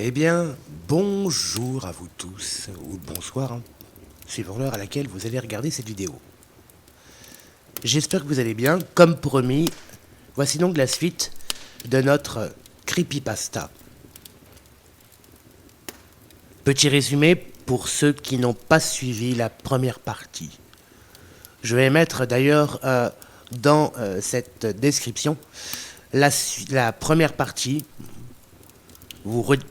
Eh bien, bonjour à vous tous, ou bonsoir, suivant l'heure à laquelle vous allez regarder cette vidéo. J'espère que vous allez bien. Comme promis, voici donc la suite de notre creepypasta. Petit résumé pour ceux qui n'ont pas suivi la première partie. Je vais mettre d'ailleurs dans cette description la première partie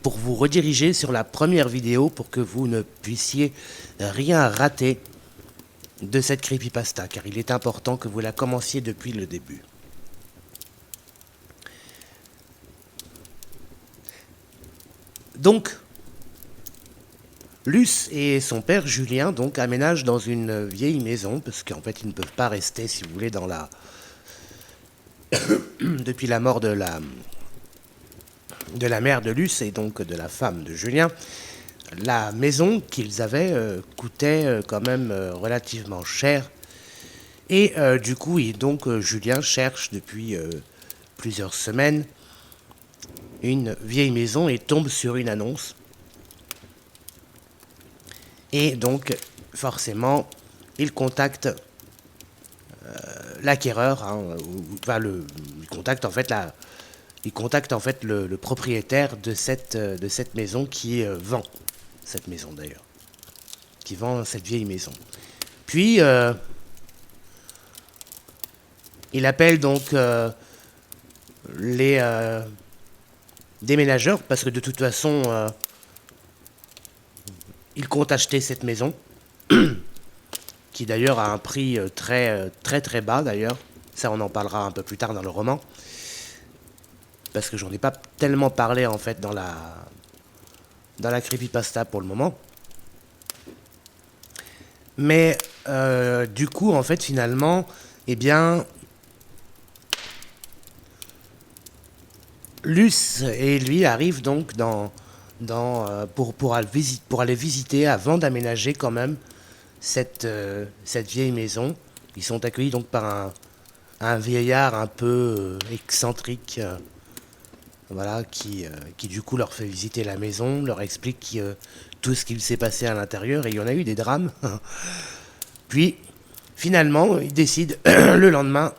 pour vous rediriger sur la première vidéo pour que vous ne puissiez rien rater de cette creepypasta, car il est important que vous la commenciez depuis le début. Donc, Luce et son père Julien donc aménagent dans une vieille maison, parce qu'en fait ils ne peuvent pas rester, si vous voulez, dans la depuis la mort de la mère de Luce et donc de la femme de Julien. La maison qu'ils avaient coûtait quand même relativement cher. Et du coup, Julien cherche depuis plusieurs semaines une vieille maison et tombe sur une annonce. Et donc, forcément, il contacte l'acquéreur, il contacte en fait le propriétaire de cette maison qui vend cette maison d'ailleurs, qui vend cette vieille maison. Puis il appelle donc les déménageurs parce que de toute façon il compte acheter cette maison qui d'ailleurs a un prix très bas d'ailleurs. Ça on en parlera un peu plus tard dans le roman. Parce que j'en ai pas tellement parlé en fait dans la creepypasta pour le moment. Mais du coup en fait finalement, eh bien, Luce et lui arrivent donc pour aller visiter avant d'aménager quand même cette vieille maison. Ils sont accueillis donc par un vieillard un peu excentrique. Voilà, qui du coup leur fait visiter la maison, leur explique tout ce qu'il s'est passé à l'intérieur, et il y en a eu des drames. Puis, finalement, ils décident le lendemain,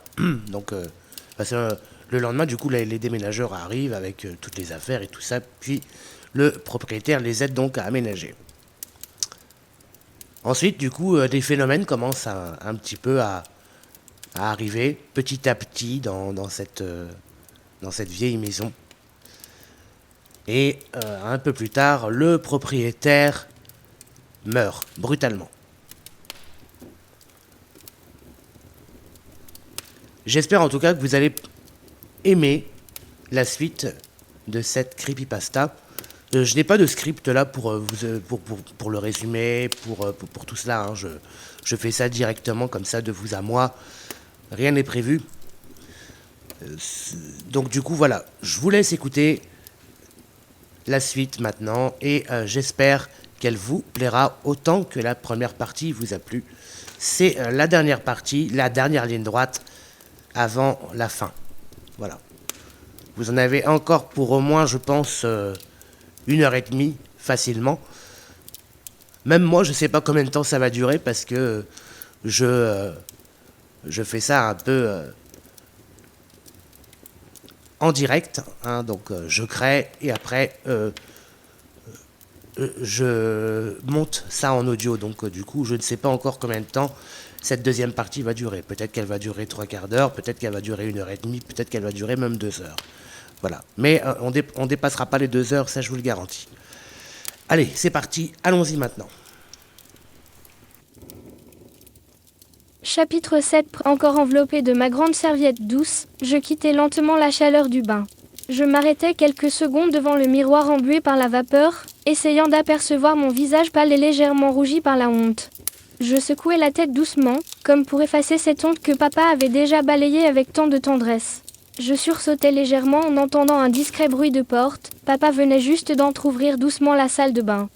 parce que le lendemain, du coup, les déménageurs arrivent avec toutes les affaires et tout ça, puis le propriétaire les aide donc à aménager. Ensuite, du coup, des phénomènes commencent un petit peu à arriver, petit à petit, dans cette vieille maison. Et un peu plus tard, le propriétaire meurt brutalement. J'espère en tout cas que vous allez aimer la suite de cette creepypasta. Je n'ai pas de script là pour le résumer, pour tout cela. Hein. Je fais ça directement comme ça, de vous à moi. Rien n'est prévu. Donc du coup, voilà. Je vous laisse écouter la suite maintenant, et j'espère qu'elle vous plaira autant que la première partie vous a plu. C'est la dernière partie, la dernière ligne droite avant la fin. Voilà. Vous en avez encore pour au moins, je pense, 1h30 facilement. Même moi, je sais pas combien de temps ça va durer parce que je fais ça un peu en direct, hein, donc je crée et après je monte ça en audio, donc du coup je ne sais pas encore combien de temps cette deuxième partie va durer. Peut-être qu'elle va durer 3/4 d'heure, peut-être qu'elle va durer 1h30, peut-être qu'elle va durer même 2 heures. Voilà, mais on dépassera pas les 2 heures, ça je vous le garantis. Allez, c'est parti, allons-y maintenant. Chapitre 7. Encore enveloppé de ma grande serviette douce, je quittais lentement la chaleur du bain. Je m'arrêtais quelques secondes devant le miroir embué par la vapeur, essayant d'apercevoir mon visage pâle et légèrement rougi par la honte. Je secouais la tête doucement, comme pour effacer cette honte que papa avait déjà balayée avec tant de tendresse. Je sursautais légèrement en entendant un discret bruit de porte. Papa venait juste d'entrouvrir doucement la salle de bain.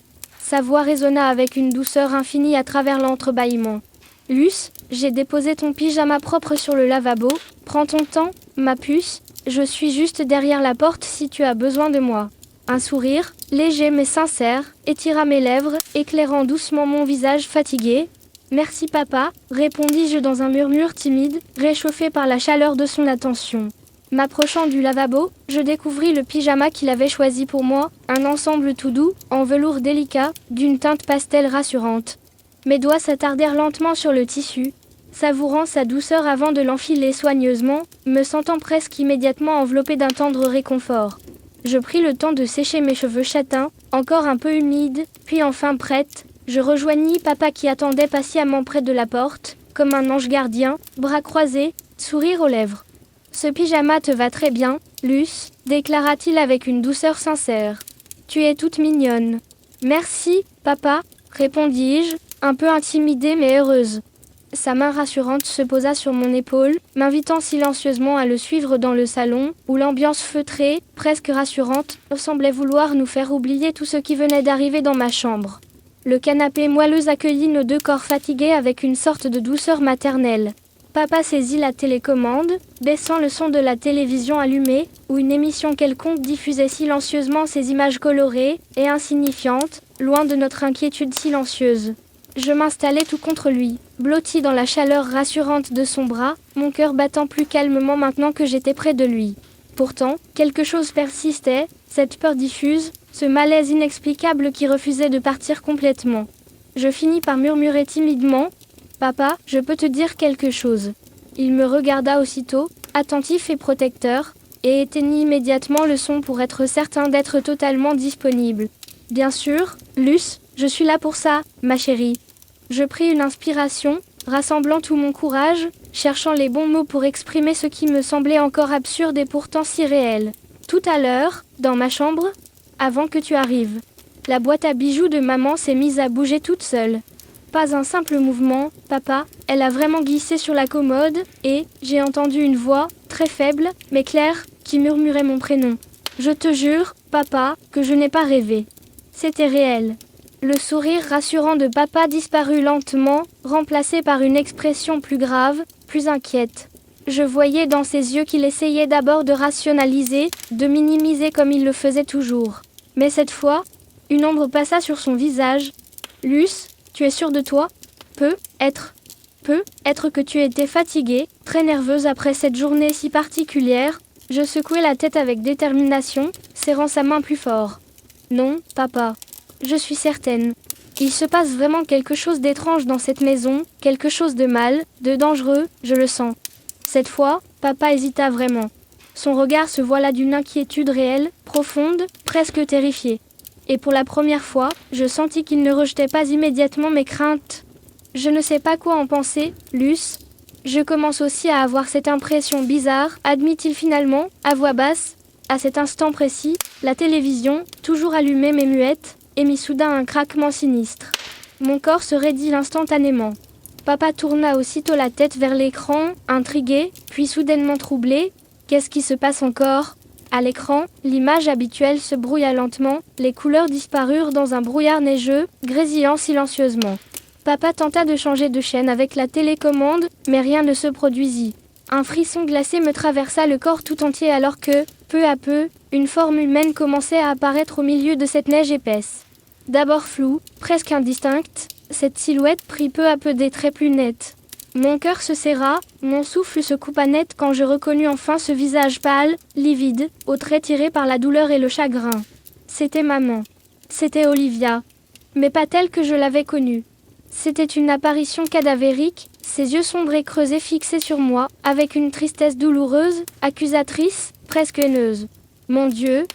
Sa voix résonna avec une douceur infinie à travers l'entrebâillement. « Luce, j'ai déposé ton pyjama propre sur le lavabo. Prends ton temps, ma puce. Je suis juste derrière la porte si tu as besoin de moi. » Un sourire, léger mais sincère, étira mes lèvres, éclairant doucement mon visage fatigué. Merci papa, répondis-je dans un murmure timide, réchauffé par la chaleur de son attention. M'approchant du lavabo, je découvris le pyjama qu'il avait choisi pour moi, un ensemble tout doux, en velours délicat, d'une teinte pastel rassurante. Mes doigts s'attardèrent lentement sur le tissu, savourant sa douceur avant de l'enfiler soigneusement, me sentant presque immédiatement enveloppée d'un tendre réconfort. Je pris le temps de sécher mes cheveux châtains, encore un peu humides, puis enfin prête, je rejoignis papa qui attendait patiemment près de la porte, comme un ange gardien, bras croisés, sourire aux lèvres. « Ce pyjama te va très bien, Luce, déclara-t-il avec une douceur sincère. Tu es toute mignonne. Merci, papa, répondis-je, un peu intimidée mais heureuse. Sa main rassurante se posa sur mon épaule, m'invitant silencieusement à le suivre dans le salon, où l'ambiance feutrée, presque rassurante, semblait vouloir nous faire oublier tout ce qui venait d'arriver dans ma chambre. Le canapé moelleux accueillit nos deux corps fatigués avec une sorte de douceur maternelle. Papa saisit la télécommande, baissant le son de la télévision allumée, où une émission quelconque diffusait silencieusement ses images colorées et insignifiantes, loin de notre inquiétude silencieuse. Je m'installai tout contre lui, blotti dans la chaleur rassurante de son bras, mon cœur battant plus calmement maintenant que j'étais près de lui. Pourtant, quelque chose persistait, cette peur diffuse, ce malaise inexplicable qui refusait de partir complètement. Je finis par murmurer timidement « Papa, je peux te dire quelque chose. » Il me regarda aussitôt, attentif et protecteur, et éteignit immédiatement le son pour être certain d'être totalement disponible. « Bien sûr, Luce, je suis là pour ça, ma chérie. » Je pris une inspiration, rassemblant tout mon courage, cherchant les bons mots pour exprimer ce qui me semblait encore absurde et pourtant si réel. Tout à l'heure, dans ma chambre, avant que tu arrives, la boîte à bijoux de maman s'est mise à bouger toute seule. Pas un simple mouvement, papa, elle a vraiment glissé sur la commode, et j'ai entendu une voix, très faible, mais claire, qui murmurait mon prénom. Je te jure, papa, que je n'ai pas rêvé. C'était réel. Le sourire rassurant de papa disparut lentement, remplacé par une expression plus grave, plus inquiète. Je voyais dans ses yeux qu'il essayait d'abord de rationaliser, de minimiser comme il le faisait toujours. Mais cette fois, une ombre passa sur son visage. « Luce, tu es sûre de toi ? Peut être que tu étais fatiguée, très nerveuse après cette journée si particulière. » Je secouai la tête avec détermination, serrant sa main plus fort. « Non, papa. Je suis certaine. Il se passe vraiment quelque chose d'étrange dans cette maison, quelque chose de mal, de dangereux, je le sens. » Cette fois, papa hésita vraiment. Son regard se voila d'une inquiétude réelle, profonde, presque terrifiée. Et pour la première fois, je sentis qu'il ne rejetait pas immédiatement mes craintes. Je ne sais pas quoi en penser, Luce. Je commence aussi à avoir cette impression bizarre, admit-il finalement, à voix basse. À cet instant précis, la télévision, toujours allumée mais muette, émit soudain un craquement sinistre. Mon corps se raidit instantanément. Papa tourna aussitôt la tête vers l'écran, intrigué, puis soudainement troublé. Qu'est-ce qui se passe encore ? À l'écran, l'image habituelle se brouilla lentement, les couleurs disparurent dans un brouillard neigeux, grésillant silencieusement. Papa tenta de changer de chaîne avec la télécommande, mais rien ne se produisit. Un frisson glacé me traversa le corps tout entier alors que, peu à peu, une forme humaine commençait à apparaître au milieu de cette neige épaisse. D'abord floue, presque indistincte, cette silhouette prit peu à peu des traits plus nets. Mon cœur se serra, mon souffle se coupa net quand je reconnus enfin ce visage pâle, livide, aux traits tirés par la douleur et le chagrin. C'était maman. C'était Olivia. Mais pas telle que je l'avais connue. C'était une apparition cadavérique, ses yeux sombres et creusés fixés sur moi, avec une tristesse douloureuse, accusatrice, presque haineuse. « Mon Dieu !»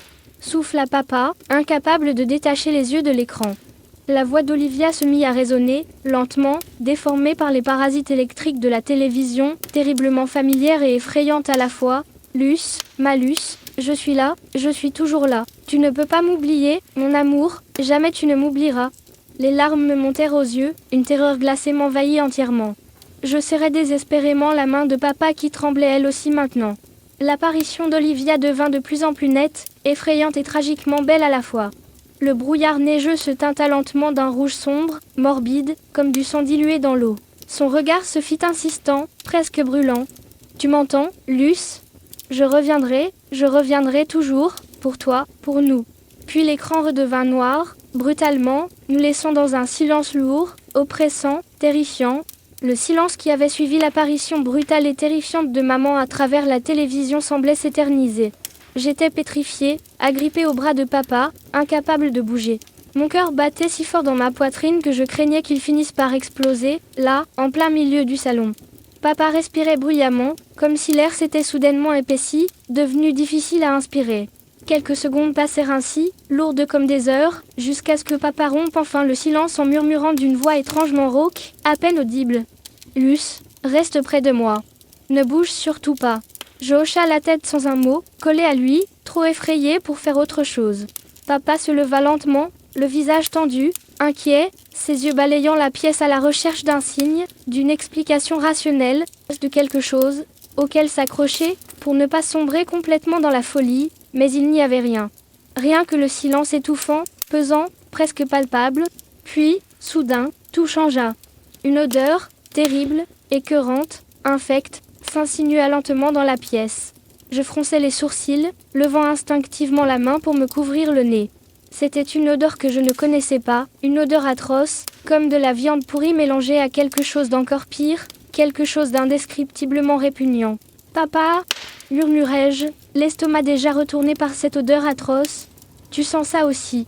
souffla papa, incapable de détacher les yeux de l'écran. La voix d'Olivia se mit à résonner, lentement, déformée par les parasites électriques de la télévision, terriblement familière et effrayante à la fois. « Luce, ma Luce, je suis là, je suis toujours là. Tu ne peux pas m'oublier, mon amour, jamais tu ne m'oublieras. » Les larmes me montèrent aux yeux, une terreur glacée m'envahit entièrement. Je serrai désespérément la main de papa qui tremblait elle aussi maintenant. L'apparition d'Olivia devint de plus en plus nette, effrayante et tragiquement belle à la fois. Le brouillard neigeux se teinta lentement d'un rouge sombre, morbide, comme du sang dilué dans l'eau. Son regard se fit insistant, presque brûlant. « Tu m'entends, Luce ? Je reviendrai toujours, pour toi, pour nous. » Puis l'écran redevint noir, brutalement, nous laissant dans un silence lourd, oppressant, terrifiant. Le silence qui avait suivi l'apparition brutale et terrifiante de maman à travers la télévision semblait s'éterniser. J'étais pétrifiée, agrippée au bras de papa, incapable de bouger. Mon cœur battait si fort dans ma poitrine que je craignais qu'il finisse par exploser, là, en plein milieu du salon. Papa respirait bruyamment, comme si l'air s'était soudainement épaissi, devenu difficile à inspirer. Quelques secondes passèrent ainsi, lourdes comme des heures, jusqu'à ce que papa rompe enfin le silence en murmurant d'une voix étrangement rauque, à peine audible. « Luce, reste près de moi. Ne bouge surtout pas. » Je hocha la tête sans un mot, collé à lui, trop effrayé pour faire autre chose. Papa se leva lentement, le visage tendu, inquiet, ses yeux balayant la pièce à la recherche d'un signe, d'une explication rationnelle, de quelque chose, auquel s'accrocher, pour ne pas sombrer complètement dans la folie, mais il n'y avait rien. Rien que le silence étouffant, pesant, presque palpable. Puis, soudain, tout changea. Une odeur, terrible, écœurante, infecte, s'insinua lentement dans la pièce. Je fronçai les sourcils, levant instinctivement la main pour me couvrir le nez. C'était une odeur que je ne connaissais pas, une odeur atroce, comme de la viande pourrie mélangée à quelque chose d'encore pire, quelque chose d'indescriptiblement répugnant. « Papa !» murmurai-je, l'estomac déjà retourné par cette odeur atroce. « Tu sens ça aussi ?»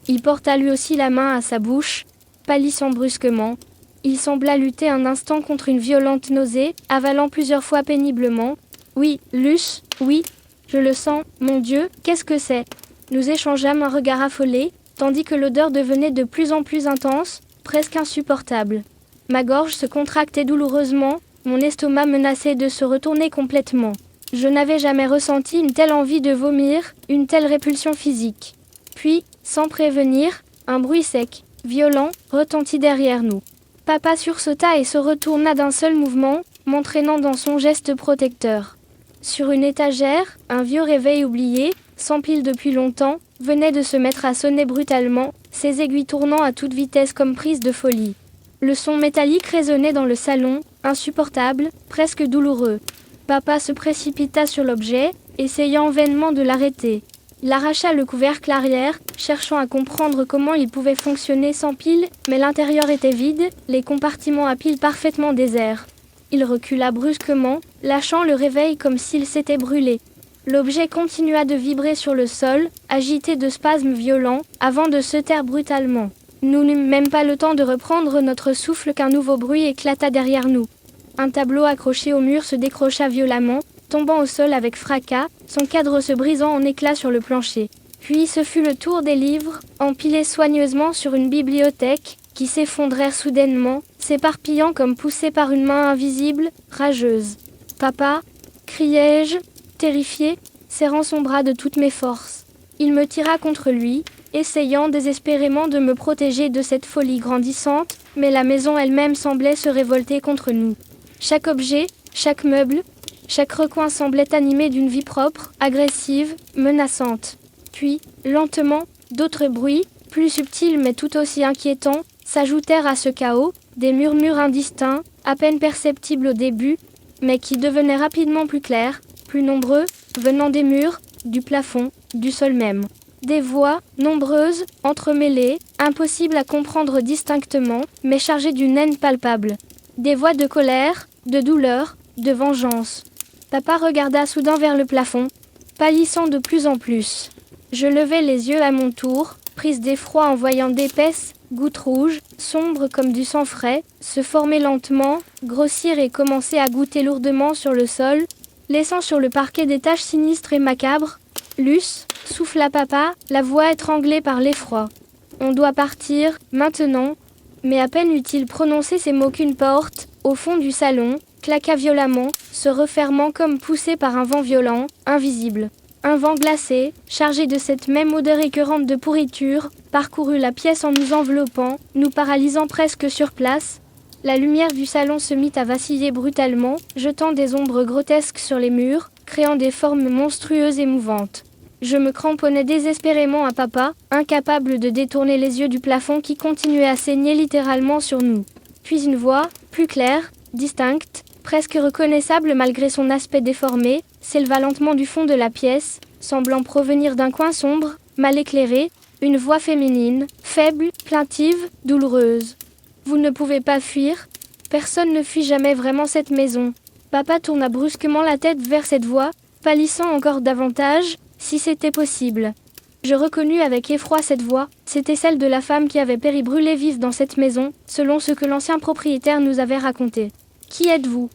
Il porta lui aussi la main à sa bouche, pâlissant brusquement. Il sembla lutter un instant contre une violente nausée, avalant plusieurs fois péniblement. « Oui, Luce, oui, je le sens, mon Dieu, qu'est-ce que c'est ?» Nous échangeâmes un regard affolé, tandis que l'odeur devenait de plus en plus intense, presque insupportable. Ma gorge se contractait douloureusement, mon estomac menaçait de se retourner complètement. Je n'avais jamais ressenti une telle envie de vomir, une telle répulsion physique. Puis, sans prévenir, un bruit sec, violent, retentit derrière nous. Papa sursauta et se retourna d'un seul mouvement, m'entraînant dans son geste protecteur. Sur une étagère, un vieux réveil oublié, sans pile depuis longtemps, venait de se mettre à sonner brutalement, ses aiguilles tournant à toute vitesse comme prises de folie. Le son métallique résonnait dans le salon, insupportable, presque douloureux. Papa se précipita sur l'objet, essayant vainement de l'arrêter. Il arracha le couvercle arrière, cherchant à comprendre comment il pouvait fonctionner sans pile, mais l'intérieur était vide, les compartiments à pile parfaitement déserts. Il recula brusquement, lâchant le réveil comme s'il s'était brûlé. L'objet continua de vibrer sur le sol, agité de spasmes violents, avant de se taire brutalement. Nous n'eûmes même pas le temps de reprendre notre souffle qu'un nouveau bruit éclata derrière nous. Un tableau accroché au mur se décrocha violemment, tombant au sol avec fracas, son cadre se brisant en éclats sur le plancher. Puis ce fut le tour des livres, empilés soigneusement sur une bibliothèque, qui s'effondrèrent soudainement, s'éparpillant comme poussés par une main invisible, rageuse. « Papa !» criai-je, terrifié, serrant son bras de toutes mes forces. Il me tira contre lui, essayant désespérément de me protéger de cette folie grandissante, mais la maison elle-même semblait se révolter contre nous. Chaque objet, chaque meuble, chaque recoin semblait animé d'une vie propre, agressive, menaçante. Puis, lentement, d'autres bruits, plus subtils mais tout aussi inquiétants, s'ajoutèrent à ce chaos, des murmures indistincts, à peine perceptibles au début, mais qui devenaient rapidement plus clairs, plus nombreux, venant des murs, du plafond, du sol même. Des voix, nombreuses, entremêlées, impossibles à comprendre distinctement, mais chargées d'une haine palpable. Des voix de colère, de douleur, de vengeance. Papa regarda soudain vers le plafond, pâlissant de plus en plus. Je levai les yeux à mon tour, prise d'effroi en voyant d'épaisses gouttes rouges, sombres comme du sang frais, se former lentement, grossir et commencer à goutter lourdement sur le sol, laissant sur le parquet des taches sinistres et macabres. « Luce !» souffla papa, la voix étranglée par l'effroi. « On doit partir, maintenant. » Mais à peine eut-il prononcé ces mots qu'une porte, au fond du salon, claqua violemment, se refermant comme poussée par un vent violent, invisible. Un vent glacé, chargé de cette même odeur écœurante de pourriture, parcourut la pièce en nous enveloppant, nous paralysant presque sur place. La lumière du salon se mit à vaciller brutalement, jetant des ombres grotesques sur les murs, créant des formes monstrueuses et mouvantes. Je me cramponnais désespérément à papa, incapable de détourner les yeux du plafond qui continuait à saigner littéralement sur nous. Puis une voix, plus claire, distincte, presque reconnaissable malgré son aspect déformé, s'éleva lentement du fond de la pièce, semblant provenir d'un coin sombre, mal éclairée, une voix féminine, faible, plaintive, douloureuse. Vous ne pouvez pas fuir. Personne ne fuit jamais vraiment cette maison. Papa tourna brusquement la tête vers cette voix, pâlissant encore davantage, si c'était possible. Je reconnus avec effroi cette voix, c'était celle de la femme qui avait péri brûlée vive dans cette maison, selon ce que l'ancien propriétaire nous avait raconté. « Qui êtes-vous »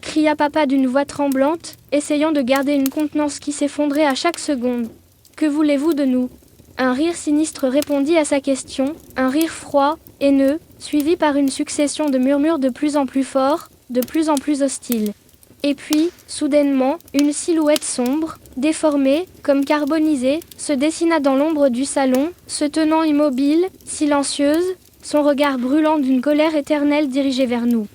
cria papa d'une voix tremblante, essayant de garder une contenance qui s'effondrait à chaque seconde. « Que voulez-vous de nous » Un rire sinistre répondit à sa question, un rire froid, haineux, suivi par une succession de murmures de plus en plus forts, de plus en plus hostiles. Et puis, soudainement, une silhouette sombre, déformée, comme carbonisée, se dessina dans l'ombre du salon, se tenant immobile, silencieuse, son regard brûlant d'une colère éternelle dirigé vers nous.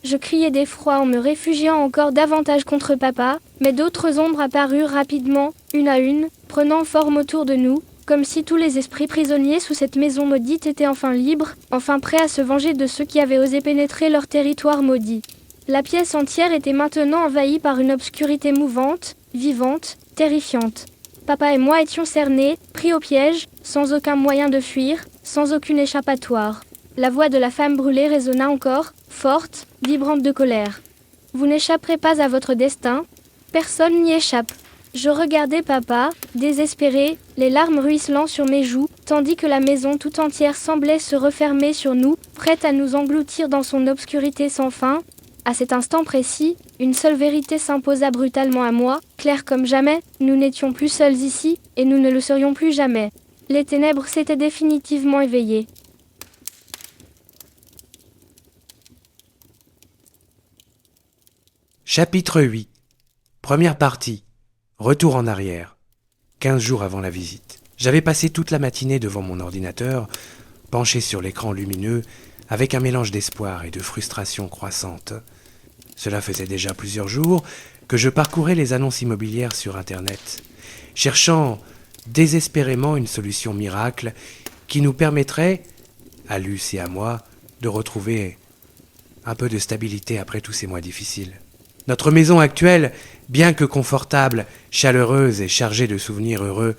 Je criai d'effroi en me réfugiant encore davantage contre papa, mais d'autres ombres apparurent rapidement, une à une, prenant forme autour de nous, comme si tous les esprits prisonniers sous cette maison maudite étaient enfin libres, enfin prêts à se venger de ceux qui avaient osé pénétrer leur territoire maudit. La pièce entière était maintenant envahie par une obscurité mouvante, vivante, terrifiante. Papa et moi étions cernés, pris au piège, sans aucun moyen de fuir, sans aucune échappatoire. La voix de la femme brûlée résonna encore, forte, vibrante de colère. « Vous n'échapperez pas à votre destin. Personne n'y échappe. » Je regardais papa, désespéré, les larmes ruisselant sur mes joues, tandis que la maison tout entière semblait se refermer sur nous, prête à nous engloutir dans son obscurité sans fin. À cet instant précis, une seule vérité s'imposa brutalement à moi, claire comme jamais, nous n'étions plus seuls ici, et nous ne le serions plus jamais. Les ténèbres s'étaient définitivement éveillées. Chapitre 8. Première partie. Retour en arrière. 15 jours avant la visite. J'avais passé toute la matinée devant mon ordinateur, penché sur l'écran lumineux, avec un mélange d'espoir et de frustration croissante. Cela faisait déjà plusieurs jours que je parcourais les annonces immobilières sur Internet, cherchant désespérément une solution miracle qui nous permettrait, à Luce et à moi, de retrouver un peu de stabilité après tous ces mois difficiles. Notre maison actuelle, bien que confortable, chaleureuse et chargée de souvenirs heureux,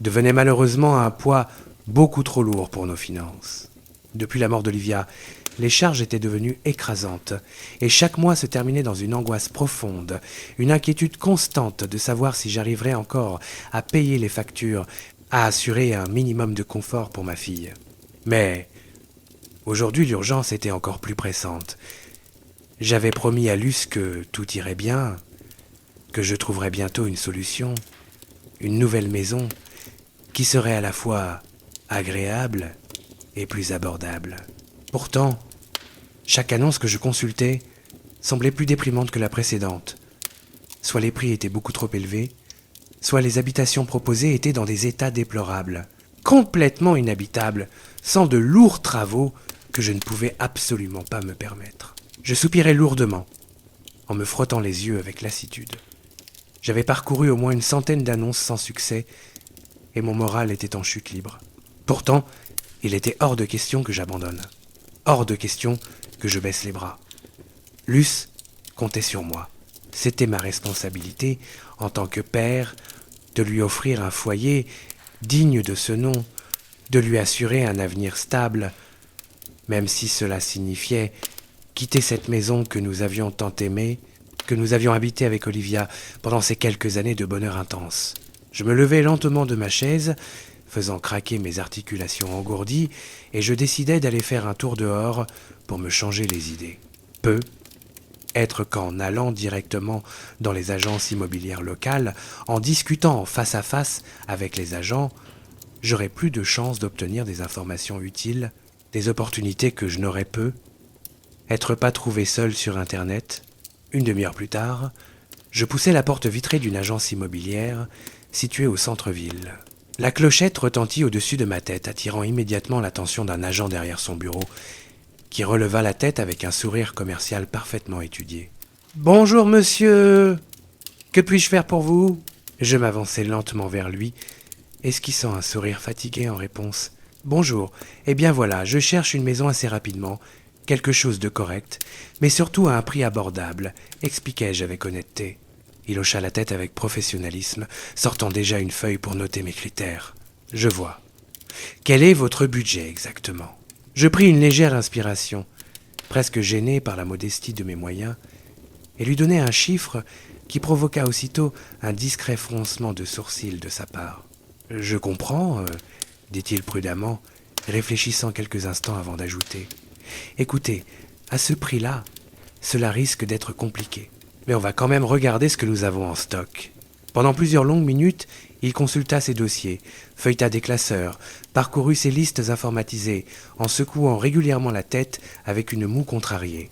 devenait malheureusement un poids beaucoup trop lourd pour nos finances. Depuis la mort d'Olivia, les charges étaient devenues écrasantes, et chaque mois se terminait dans une angoisse profonde, une inquiétude constante de savoir si j'arriverais encore à payer les factures, à assurer un minimum de confort pour ma fille. Mais aujourd'hui, l'urgence était encore plus pressante. J'avais promis à Luce que tout irait bien, que je trouverais bientôt une solution, une nouvelle maison, qui serait à la fois agréable et plus abordable. Pourtant, chaque annonce que je consultais semblait plus déprimante que la précédente. Soit les prix étaient beaucoup trop élevés, soit les habitations proposées étaient dans des états déplorables, complètement inhabitables, sans de lourds travaux que je ne pouvais absolument pas me permettre. Je soupirais lourdement, en me frottant les yeux avec lassitude. J'avais parcouru au moins une centaine d'annonces sans succès, et mon moral était en chute libre. Pourtant, il était hors de question que j'abandonne. Hors de question que je baisse les bras. Luce comptait sur moi. C'était ma responsabilité, en tant que père, de lui offrir un foyer digne de ce nom, de lui assurer un avenir stable, même si cela signifiait quitter cette maison que nous avions tant aimée, que nous avions habitée avec Olivia pendant ces quelques années de bonheur intense. Je me levai lentement de ma chaise, faisant craquer mes articulations engourdies, et je décidai d'aller faire un tour dehors pour me changer les idées. Être qu'en allant directement dans les agences immobilières locales, en discutant face à face avec les agents, j'aurais plus de chances d'obtenir des informations utiles, des opportunités que je n'aurais peu. Être pas trouvé seul sur Internet. Une demi-heure plus tard, je poussai la porte vitrée d'une agence immobilière située au centre-ville. La clochette retentit au-dessus de ma tête, attirant immédiatement l'attention d'un agent derrière son bureau, qui releva la tête avec un sourire commercial parfaitement étudié. « Bonjour, monsieur. Que puis-je faire pour vous ?» Je m'avançai lentement vers lui, esquissant un sourire fatigué en réponse. « Bonjour. Eh bien voilà, je cherche une maison assez rapidement, quelque chose de correct, mais surtout à un prix abordable, expliquai-je avec honnêteté. » Il hocha la tête avec professionnalisme, sortant déjà une feuille pour noter mes critères. Je vois. Quel est votre budget exactement ? Je pris une légère inspiration, presque gêné par la modestie de mes moyens, et lui donnai un chiffre qui provoqua aussitôt un discret froncement de sourcils de sa part. « Je comprends, dit-il prudemment, réfléchissant quelques instants avant d'ajouter. « Écoutez, à ce prix-là, cela risque d'être compliqué. Mais on va quand même regarder ce que nous avons en stock. » Pendant plusieurs longues minutes, il consulta ses dossiers, feuilleta des classeurs, parcourut ses listes informatisées, en secouant régulièrement la tête avec une moue contrariée.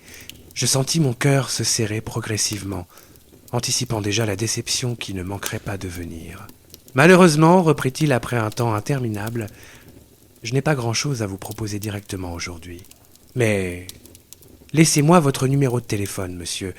Je sentis mon cœur se serrer progressivement, anticipant déjà la déception qui ne manquerait pas de venir. « Malheureusement, reprit-il après un temps interminable, je n'ai pas grand-chose à vous proposer directement aujourd'hui. Mais laissez-moi votre numéro de téléphone, monsieur.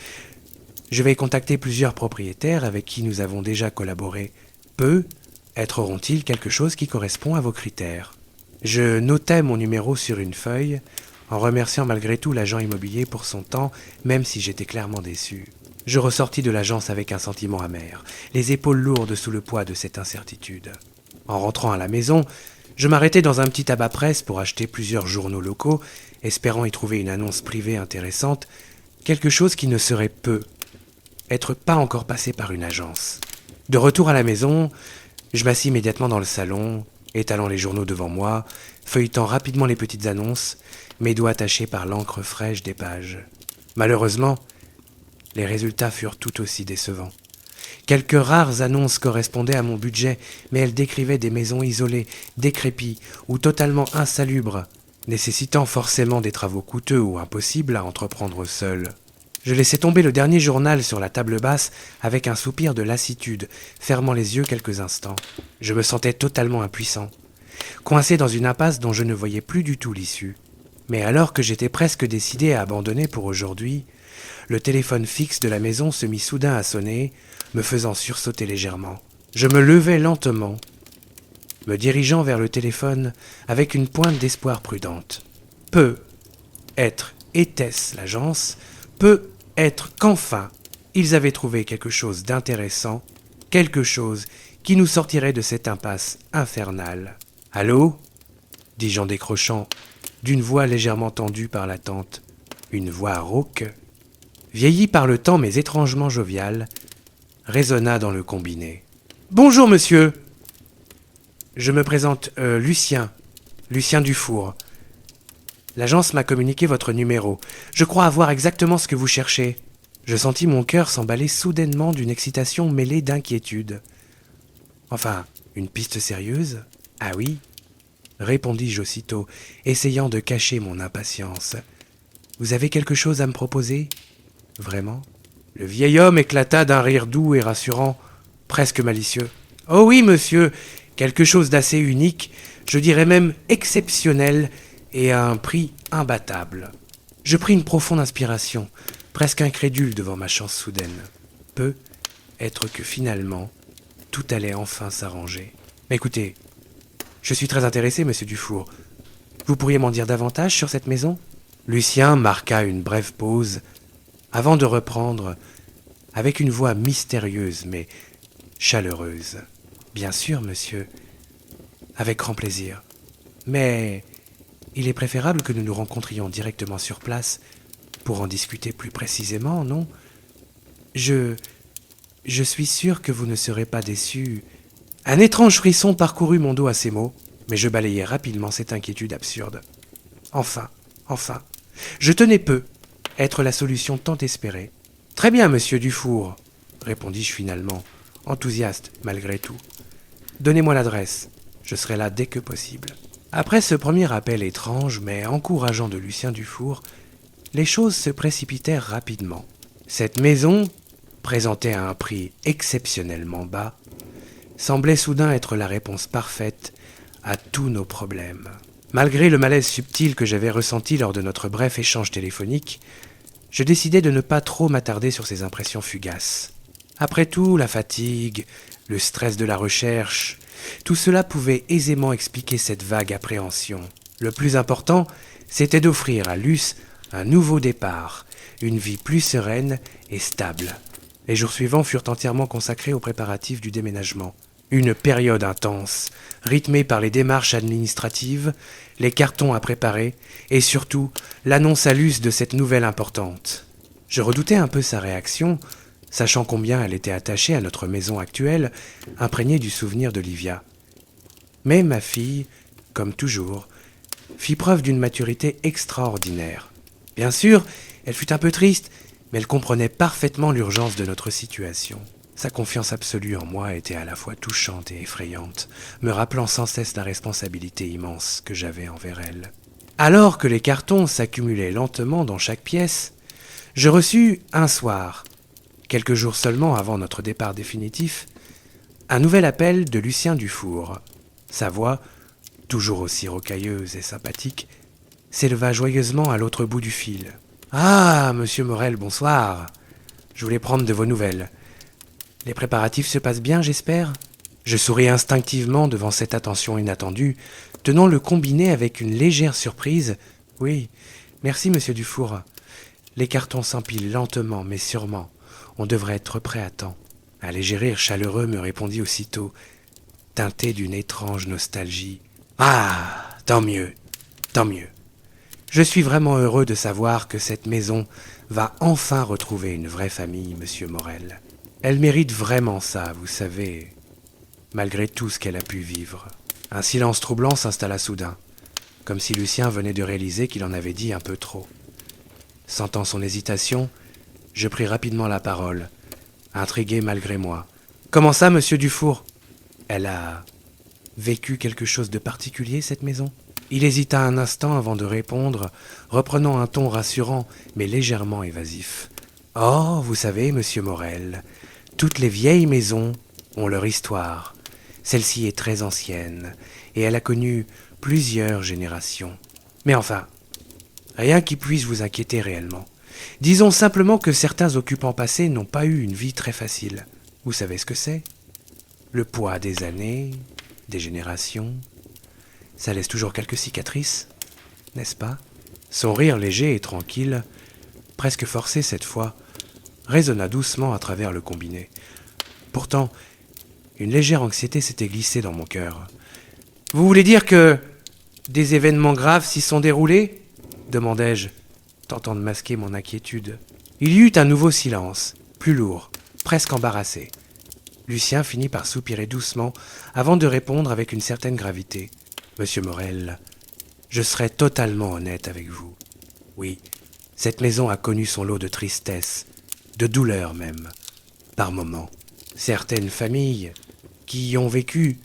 Je vais contacter plusieurs propriétaires avec qui nous avons déjà collaboré. Peut-être auront-ils quelque chose qui correspond à vos critères. » Je notai mon numéro sur une feuille, en remerciant malgré tout l'agent immobilier pour son temps, même si j'étais clairement déçu. Je ressortis de l'agence avec un sentiment amer, les épaules lourdes sous le poids de cette incertitude. En rentrant à la maison, je m'arrêtai dans un petit tabac-presse pour acheter plusieurs journaux locaux, espérant y trouver une annonce privée intéressante, quelque chose qui ne serait être pas encore passé par une agence. De retour à la maison, je m'assis immédiatement dans le salon, étalant les journaux devant moi, feuilletant rapidement les petites annonces, mes doigts tachés par l'encre fraîche des pages. Malheureusement, les résultats furent tout aussi décevants. Quelques rares annonces correspondaient à mon budget, mais elles décrivaient des maisons isolées, décrépies ou totalement insalubres, nécessitant forcément des travaux coûteux ou impossibles à entreprendre seul. Je laissai tomber le dernier journal sur la table basse avec un soupir de lassitude, fermant les yeux quelques instants. Je me sentais totalement impuissant, coincé dans une impasse dont je ne voyais plus du tout l'issue. Mais alors que j'étais presque décidé à abandonner pour aujourd'hui, le téléphone fixe de la maison se mit soudain à sonner, me faisant sursauter légèrement. Je me levai lentement, me dirigeant vers le téléphone avec une pointe d'espoir prudente. Peut-être était-ce l'agence, peut-être qu'enfin ils avaient trouvé quelque chose d'intéressant, quelque chose qui nous sortirait de cette impasse infernale. « Allô ?» dis-je en décrochant, d'une voix légèrement tendue par l'attente, une voix rauque, vieillie par le temps mais étrangement joviale, résonna dans le combiné. « Bonjour, monsieur !» Je me présente, Lucien Dufour. L'agence m'a communiqué votre numéro. Je crois avoir exactement ce que vous cherchez. Je sentis mon cœur s'emballer soudainement d'une excitation mêlée d'inquiétude. Enfin, une piste sérieuse ? Ah oui ? Répondis-je aussitôt, essayant de cacher mon impatience. Vous avez quelque chose à me proposer ? Vraiment ? Le vieil homme éclata d'un rire doux et rassurant, presque malicieux. Oh oui, monsieur, quelque chose d'assez unique, je dirais même exceptionnel, et à un prix imbattable. Je pris une profonde inspiration, presque incrédule devant ma chance soudaine. Peut-être que finalement, tout allait enfin s'arranger. Mais écoutez, je suis très intéressé, monsieur Dufour. Vous pourriez m'en dire davantage sur cette maison ? Lucien marqua une brève pause, avant de reprendre, avec une voix mystérieuse mais chaleureuse. Bien sûr, monsieur, avec grand plaisir. Mais il est préférable que nous nous rencontrions directement sur place pour en discuter plus précisément, non ? Je suis sûr que vous ne serez pas déçu. Un étrange frisson parcourut mon dos à ces mots, mais je balayai rapidement cette inquiétude absurde. Enfin, je tenais être la solution tant espérée. Très bien, monsieur Dufour, répondis-je finalement, enthousiaste malgré tout. Donnez-moi l'adresse, je serai là dès que possible. Après ce premier appel étrange mais encourageant de Lucien Dufour, les choses se précipitèrent rapidement. Cette maison, présentée à un prix exceptionnellement bas, semblait soudain être la réponse parfaite à tous nos problèmes. Malgré le malaise subtil que j'avais ressenti lors de notre bref échange téléphonique, je décidai de ne pas trop m'attarder sur ces impressions fugaces. Après tout, la fatigue, le stress de la recherche, tout cela pouvait aisément expliquer cette vague appréhension. Le plus important, c'était d'offrir à Luce un nouveau départ, une vie plus sereine et stable. Les jours suivants furent entièrement consacrés aux préparatifs du déménagement. Une période intense, rythmée par les démarches administratives, les cartons à préparer et surtout l'annonce à Luce de cette nouvelle importante. Je redoutais un peu sa réaction, sachant combien elle était attachée à notre maison actuelle, imprégnée du souvenir d'Olivia. Mais ma fille, comme toujours, fit preuve d'une maturité extraordinaire. Bien sûr, elle fut un peu triste, mais elle comprenait parfaitement l'urgence de notre situation. Sa confiance absolue en moi était à la fois touchante et effrayante, me rappelant sans cesse la responsabilité immense que j'avais envers elle. Alors que les cartons s'accumulaient lentement dans chaque pièce, je reçus un soir, quelques jours seulement avant notre départ définitif, un nouvel appel de Lucien Dufour. Sa voix, toujours aussi rocailleuse et sympathique, s'éleva joyeusement à l'autre bout du fil. « Ah, monsieur Morel, bonsoir. Je voulais prendre de vos nouvelles. Les préparatifs se passent bien, j'espère ?» Je souris instinctivement devant cette attention inattendue, tenant le combiné avec une légère surprise. « Oui, merci, monsieur Dufour. Les cartons s'empilent lentement, mais sûrement. On devrait être prêt à temps. » Un léger rire chaleureux me répondit aussitôt, teinté d'une étrange nostalgie. « Ah, tant mieux, tant mieux. Je suis vraiment heureux de savoir que cette maison va enfin retrouver une vraie famille, monsieur Morel. Elle mérite vraiment ça, vous savez, malgré tout ce qu'elle a pu vivre. » Un silence troublant s'installa soudain, comme si Lucien venait de réaliser qu'il en avait dit un peu trop. Sentant son hésitation, je pris rapidement la parole, intrigué malgré moi. « Comment ça, monsieur Dufour ? Elle a vécu quelque chose de particulier, cette maison ?» Il hésita un instant avant de répondre, reprenant un ton rassurant, mais légèrement évasif. « Oh, vous savez, monsieur Morel, toutes les vieilles maisons ont leur histoire. Celle-ci est très ancienne, et elle a connu plusieurs générations. Mais enfin, rien qui puisse vous inquiéter réellement. Disons simplement que certains occupants passés n'ont pas eu une vie très facile. Vous savez ce que c'est ? Le poids des années, des générations. Ça laisse toujours quelques cicatrices, n'est-ce pas ? » Son rire léger et tranquille, presque forcé cette fois, résonna doucement à travers le combiné. Pourtant, une légère anxiété s'était glissée dans mon cœur. « Vous voulez dire que des événements graves s'y sont déroulés ?» demandai-je, tentant de masquer mon inquiétude. Il y eut un nouveau silence, plus lourd, presque embarrassé. Lucien finit par soupirer doucement avant de répondre avec une certaine gravité. « Monsieur Morel, je serai totalement honnête avec vous. Oui, cette maison a connu son lot de tristesse, de douleur même, par moments. Certaines familles qui y ont vécu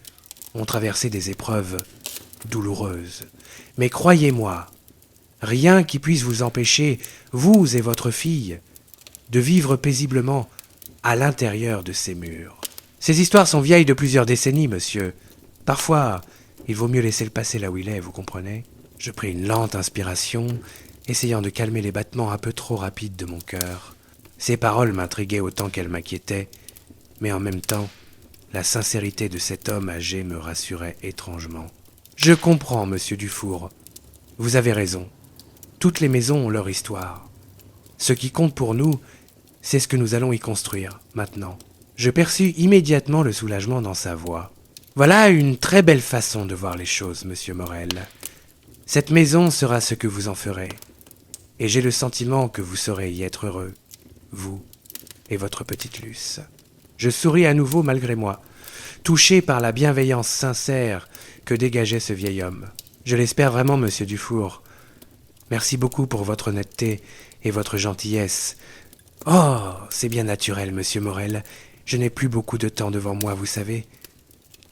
ont traversé des épreuves douloureuses. Mais croyez-moi, rien qui puisse vous empêcher, vous et votre fille, de vivre paisiblement à l'intérieur de ces murs. Ces histoires sont vieilles de plusieurs décennies, monsieur. Parfois, il vaut mieux laisser le passé là où il est, vous comprenez ? » Je pris une lente inspiration, essayant de calmer les battements un peu trop rapides de mon cœur. Ces paroles m'intriguaient autant qu'elles m'inquiétaient, mais en même temps, la sincérité de cet homme âgé me rassurait étrangement. « Je comprends, monsieur Dufour. Vous avez raison. Toutes les maisons ont leur histoire. Ce qui compte pour nous, c'est ce que nous allons y construire, maintenant. » Je perçus immédiatement le soulagement dans sa voix. « Voilà une très belle façon de voir les choses, monsieur Morel. Cette maison sera ce que vous en ferez, et j'ai le sentiment que vous saurez y être heureux, vous et votre petite Luce. » Je souris à nouveau malgré moi, touché par la bienveillance sincère que dégageait ce vieil homme. « Je l'espère vraiment, monsieur Dufour. Merci beaucoup pour votre honnêteté et votre gentillesse. Oh, c'est bien naturel, monsieur Morel. Je n'ai plus beaucoup de temps devant moi, vous savez.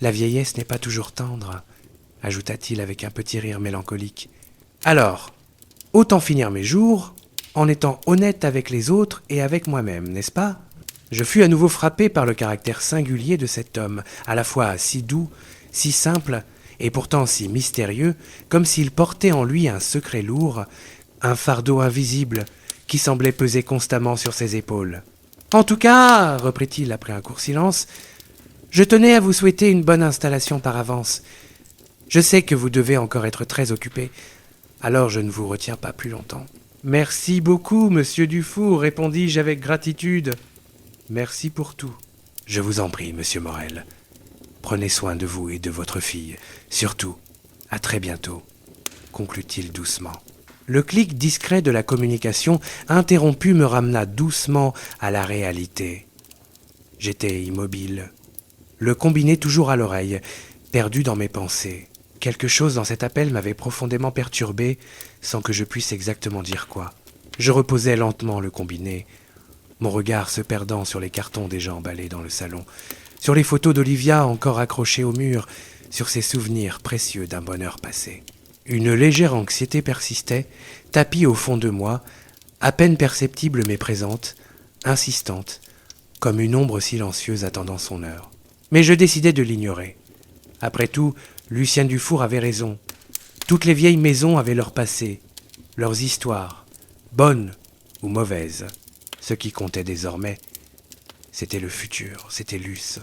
La vieillesse n'est pas toujours tendre, ajouta-t-il avec un petit rire mélancolique. Alors, autant finir mes jours en étant honnête avec les autres et avec moi-même, n'est-ce pas ? Je fus à nouveau frappé par le caractère singulier de cet homme, à la fois si doux, si simple et pourtant si mystérieux, comme s'il portait en lui un secret lourd, un fardeau invisible qui semblait peser constamment sur ses épaules. « En tout cas, reprit-il après un court silence, je tenais à vous souhaiter une bonne installation par avance. Je sais que vous devez encore être très occupé, alors je ne vous retiens pas plus longtemps. »« Merci beaucoup, monsieur Dufour, répondis-je avec gratitude. Merci pour tout. »« Je vous en prie, monsieur Morel. Prenez soin de vous et de votre fille. Surtout, à très bientôt, conclut-il doucement. Le clic discret de la communication interrompu me ramena doucement à la réalité. J'étais immobile, le combiné toujours à l'oreille, perdu dans mes pensées. Quelque chose dans cet appel m'avait profondément perturbé, sans que je puisse exactement dire quoi. Je reposais lentement le combiné, mon regard se perdant sur les cartons déjà emballés dans le salon, sur les photos d'Olivia encore accrochées au mur, sur ces souvenirs précieux d'un bonheur passé. Une légère anxiété persistait, tapie au fond de moi, à peine perceptible mais présente, insistante, comme une ombre silencieuse attendant son heure. Mais je décidai de l'ignorer. Après tout, Lucien Dufour avait raison. Toutes les vieilles maisons avaient leur passé, leurs histoires, bonnes ou mauvaises. Ce qui comptait désormais, c'était le futur, c'était Luce.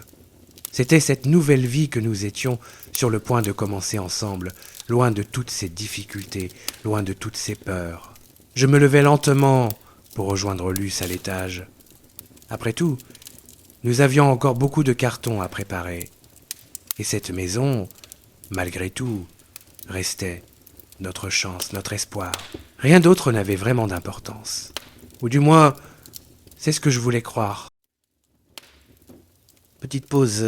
C'était cette nouvelle vie que nous étions sur le point de commencer ensemble, loin de toutes ces difficultés, loin de toutes ces peurs. Je me levai lentement pour rejoindre Luce à l'étage. Après tout, nous avions encore beaucoup de cartons à préparer. Et cette maison, malgré tout, restait notre chance, notre espoir. Rien d'autre n'avait vraiment d'importance. Ou du moins, c'est ce que je voulais croire. Petite pause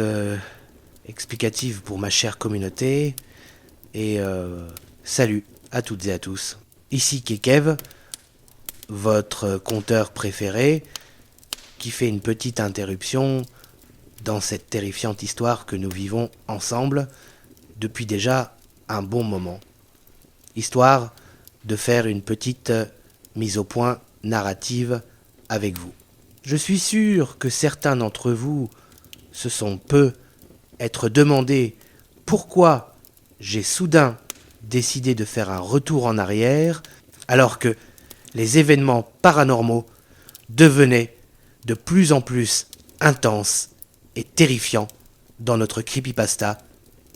explicative pour ma chère communauté. Et salut à toutes et à tous. Ici Kekev, votre conteur préféré, qui fait une petite interruption dans cette terrifiante histoire que nous vivons ensemble depuis déjà un bon moment. Histoire de faire une petite mise au point narrative avec vous. Je suis sûr que certains d'entre vous se sont peu être demandé pourquoi j'ai soudain décidé de faire un retour en arrière alors que les événements paranormaux devenaient de plus en plus intenses et terrifiants dans notre creepypasta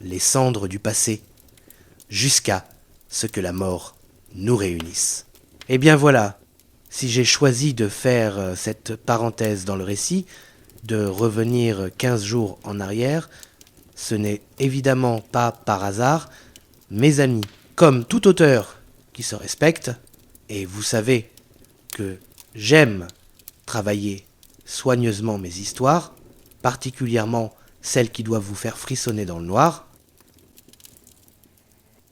Les cendres du passé, jusqu'à ce que la mort nous réunisse. Et bien voilà, si j'ai choisi de faire cette parenthèse dans le récit, de revenir 15 jours en arrière, ce n'est évidemment pas par hasard. Mes amis, comme tout auteur qui se respecte, et vous savez que j'aime travailler soigneusement mes histoires, particulièrement celles qui doivent vous faire frissonner dans le noir.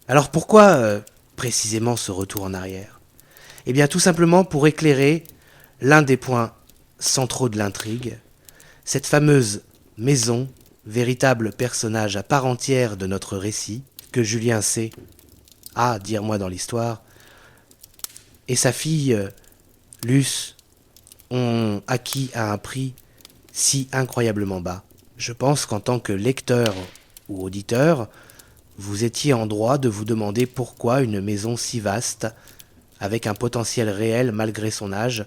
Alors pourquoi précisément ce retour en arrière ? Eh bien tout simplement pour éclairer l'un des points centraux de l'intrigue, cette fameuse maison, véritable personnage à part entière de notre récit, que Julien C. a, dire-moi dans l'histoire, et sa fille, Luce, ont acquis à un prix si incroyablement bas. Je pense qu'en tant que lecteur ou auditeur, vous étiez en droit de vous demander pourquoi une maison si vaste, avec un potentiel réel malgré son âge,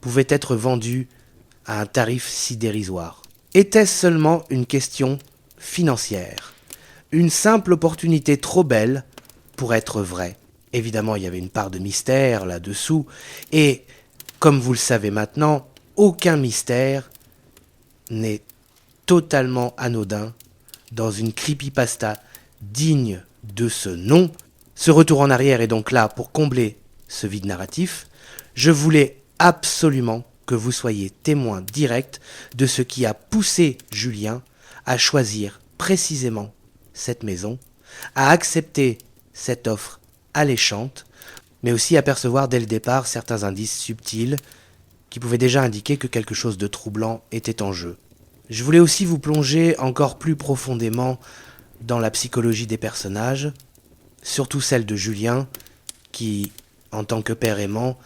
pouvait être vendue à un tarif si dérisoire. Était-ce seulement une question financière ? Une simple opportunité trop belle pour être vraie ? Évidemment, il y avait une part de mystère là-dessous, et, comme vous le savez maintenant, aucun mystère n'est totalement anodin dans une creepypasta digne de ce nom. Ce retour en arrière est donc là pour combler ce vide narratif. Je voulais absolument que vous soyez témoin direct de ce qui a poussé Julien à choisir précisément cette maison, à accepter cette offre alléchante, mais aussi à percevoir dès le départ certains indices subtils qui pouvaient déjà indiquer que quelque chose de troublant était en jeu. Je voulais aussi vous plonger encore plus profondément dans la psychologie des personnages, surtout celle de Julien, qui, en tant que père aimant,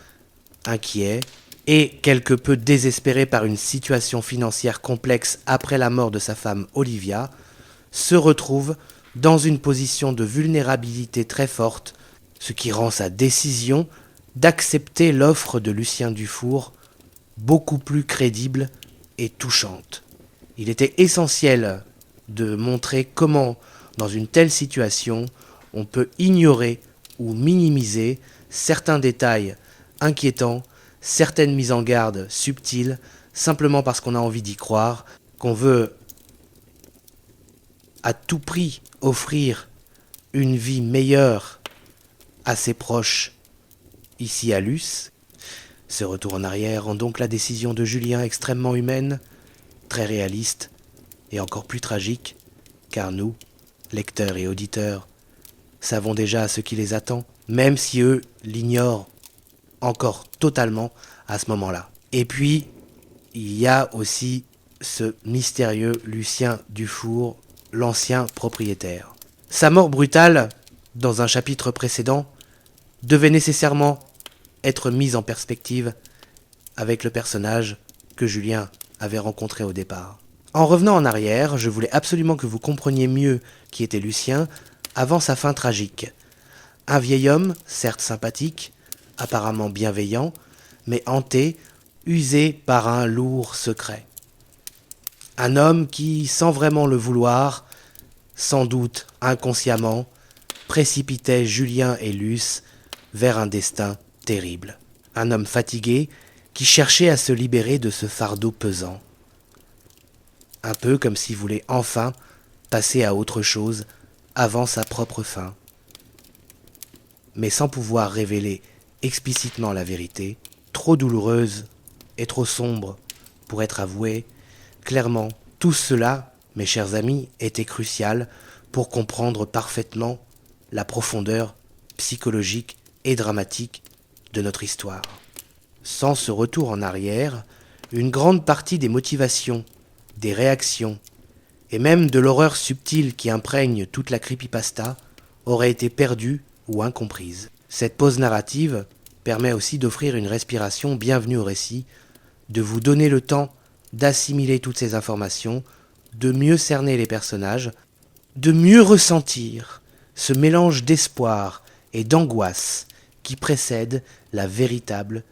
inquiet, et quelque peu désespéré par une situation financière complexe après la mort de sa femme Olivia, se retrouve dans une position de vulnérabilité très forte, ce qui rend sa décision d'accepter l'offre de Lucien Dufour beaucoup plus crédible et touchante. Il était essentiel de montrer comment, dans une telle situation, on peut ignorer ou minimiser certains détails inquiétants, certaines mises en garde subtiles, simplement parce qu'on a envie d'y croire, qu'on veut à tout prix offrir une vie meilleure à ses proches ici à Luce. Ce retour en arrière rend donc la décision de Julien extrêmement humaine, très réaliste et encore plus tragique, car nous, lecteurs et auditeurs, savons déjà ce qui les attend, même si eux l'ignorent encore totalement à ce moment-là. Et puis, il y a aussi ce mystérieux Lucien Dufour, l'ancien propriétaire. Sa mort brutale, dans un chapitre précédent, devait nécessairement être mise en perspective avec le personnage que Julien avait rencontré au départ. En revenant en arrière, je voulais absolument que vous compreniez mieux qui était Lucien avant sa fin tragique. Un vieil homme, certes sympathique, apparemment bienveillant, mais hanté, usé par un lourd secret. Un homme qui, sans vraiment le vouloir, sans doute inconsciemment, précipitait Julien et Luce vers un destin terrible. Un homme fatigué qui cherchait à se libérer de ce fardeau pesant. Un peu comme s'il voulait enfin passer à autre chose avant sa propre fin. Mais sans pouvoir révéler explicitement la vérité, trop douloureuse et trop sombre pour être avouée, clairement, tout cela, mes chers amis, était crucial pour comprendre parfaitement la profondeur psychologique et dramatique de notre histoire. Sans ce retour en arrière, une grande partie des motivations, des réactions, et même de l'horreur subtile qui imprègne toute la creepypasta aurait été perdue ou incomprise. Cette pause narrative permet aussi d'offrir une respiration bienvenue au récit, de vous donner le temps d'assimiler toutes ces informations, de mieux cerner les personnages, de mieux ressentir ce mélange d'espoir et d'angoisse qui précède la véritable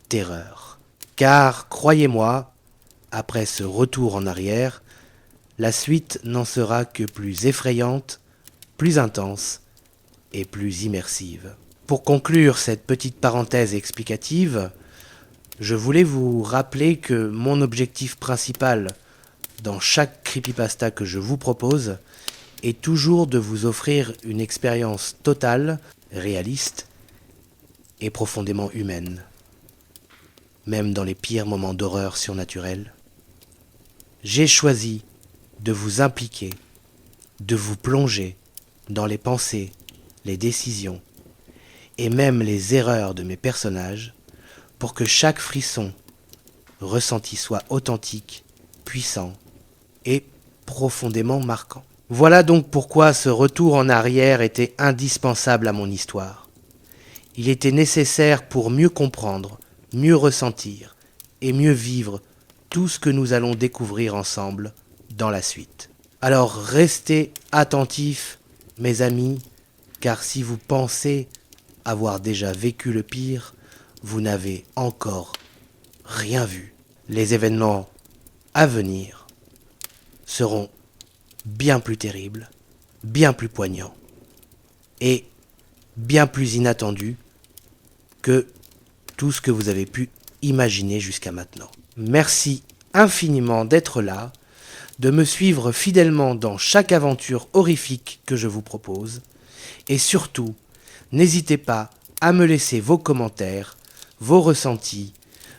terreur. Car, croyez-moi, après ce retour en arrière, la suite n'en sera que plus effrayante, plus intense et plus immersive. Pour conclure cette petite parenthèse explicative, je voulais vous rappeler que mon objectif principal dans chaque creepypasta que je vous propose est toujours de vous offrir une expérience totale, réaliste et profondément humaine. Même dans les pires moments d'horreur surnaturelle, j'ai choisi de vous impliquer, de vous plonger dans les pensées, les décisions et même les erreurs de mes personnages pour que chaque frisson ressenti soit authentique, puissant et profondément marquant. Voilà donc pourquoi ce retour en arrière était indispensable à mon histoire. Il était nécessaire pour mieux comprendre, mieux ressentir et mieux vivre tout ce que nous allons découvrir ensemble dans la suite. Alors restez attentifs, mes amis, car si vous pensez avoir déjà vécu le pire, vous n'avez encore rien vu. Les événements à venir seront bien plus terribles, bien plus poignants et bien plus inattendus que tout ce que vous avez pu imaginer jusqu'à maintenant. Merci infiniment d'être là, de me suivre fidèlement dans chaque aventure horrifique que je vous propose et surtout, n'hésitez pas à me laisser vos commentaires, vos ressentis,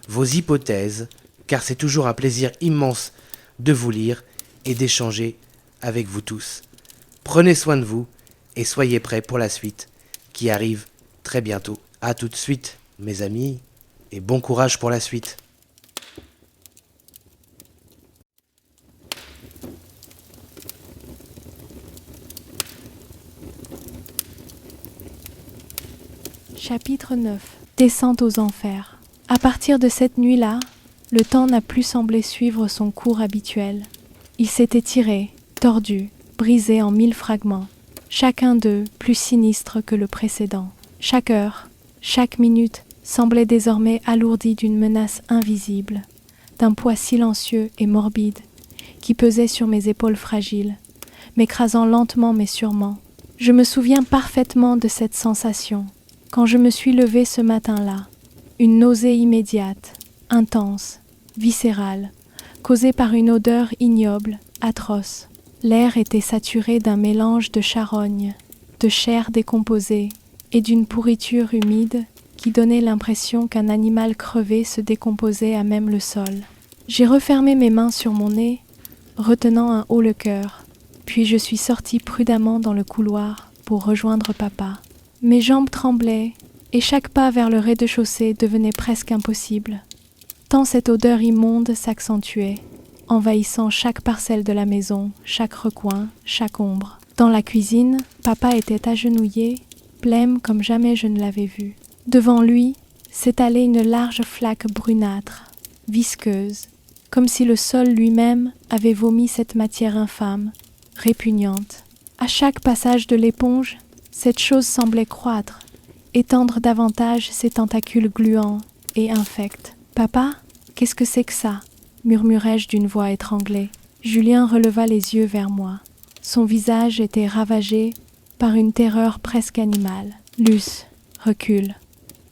vos hypothèses, car c'est toujours un plaisir immense de vous lire et d'échanger avec vous tous. Prenez soin de vous et soyez prêts pour la suite qui arrive très bientôt. À tout de suite, mes amis, et bon courage pour la suite. Chapitre 9. Descente aux enfers. À partir de cette nuit-là, le temps n'a plus semblé suivre son cours habituel. Il s'est étiré, tordu, brisé en 1000 fragments, chacun d'eux plus sinistre que le précédent. Chaque heure, chaque minute semblait désormais alourdie d'une menace invisible, d'un poids silencieux et morbide qui pesait sur mes épaules fragiles, m'écrasant lentement mais sûrement. Je me souviens parfaitement de cette sensation. Quand je me suis levée ce matin-là, une nausée immédiate, intense, viscérale, causée par une odeur ignoble, atroce, L'air était saturé d'un mélange de charogne, de chair décomposée et d'une pourriture humide qui donnait l'impression qu'un animal crevé se décomposait à même le sol. J'ai refermé mes mains sur mon nez, retenant un haut le cœur, puis je suis sortie prudemment dans le couloir pour rejoindre papa. Mes jambes tremblaient et chaque pas vers le rez-de-chaussée devenait presque impossible, tant cette odeur immonde s'accentuait, envahissant chaque parcelle de la maison, chaque recoin, chaque ombre. Dans la cuisine, papa était agenouillé, blême comme jamais je ne l'avais vu. Devant lui s'étalait une large flaque brunâtre, visqueuse, comme si le sol lui-même avait vomi cette matière infâme, répugnante. À chaque passage de l'éponge, cette chose semblait croître, étendre davantage ses tentacules gluants et infects. « Papa, qu'est-ce que c'est que ça ?» murmurai-je d'une voix étranglée. Julien releva les yeux vers moi. Son visage était ravagé par une terreur presque animale. « Luce, recule.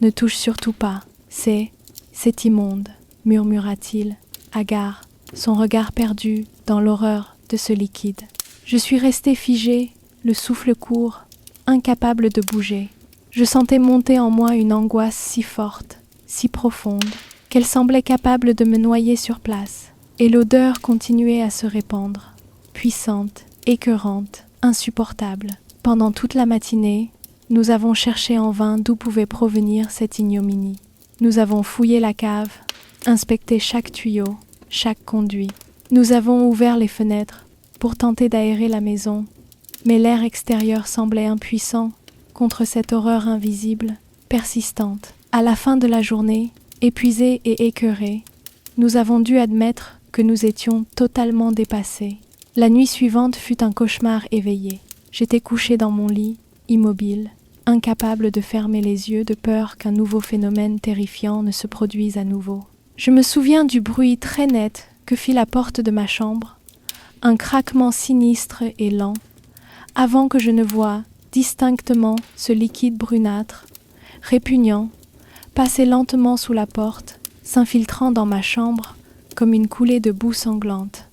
Ne touche surtout pas. C'est immonde, » murmura-t-il, hagard, son regard perdu dans l'horreur de ce liquide. Je suis restée figée, le souffle court, incapable de bouger. Je sentais monter en moi une angoisse si forte, si profonde, qu'elle semblait capable de me noyer sur place. Et l'odeur continuait à se répandre, puissante, écœurante, insupportable. Pendant toute la matinée, nous avons cherché en vain d'où pouvait provenir cette ignominie. Nous avons fouillé la cave, inspecté chaque tuyau, chaque conduit. Nous avons ouvert les fenêtres pour tenter d'aérer la maison, mais l'air extérieur semblait impuissant contre cette horreur invisible, persistante. À la fin de la journée, épuisés et écœurés, nous avons dû admettre que nous étions totalement dépassés. La nuit suivante fut un cauchemar éveillé. J'étais couchée dans mon lit, immobile, incapable de fermer les yeux de peur qu'un nouveau phénomène terrifiant ne se produise à nouveau. Je me souviens du bruit très net que fit la porte de ma chambre, un craquement sinistre et lent, avant que je ne voie distinctement ce liquide brunâtre, répugnant, passer lentement sous la porte, s'infiltrant dans ma chambre comme une coulée de boue sanglante.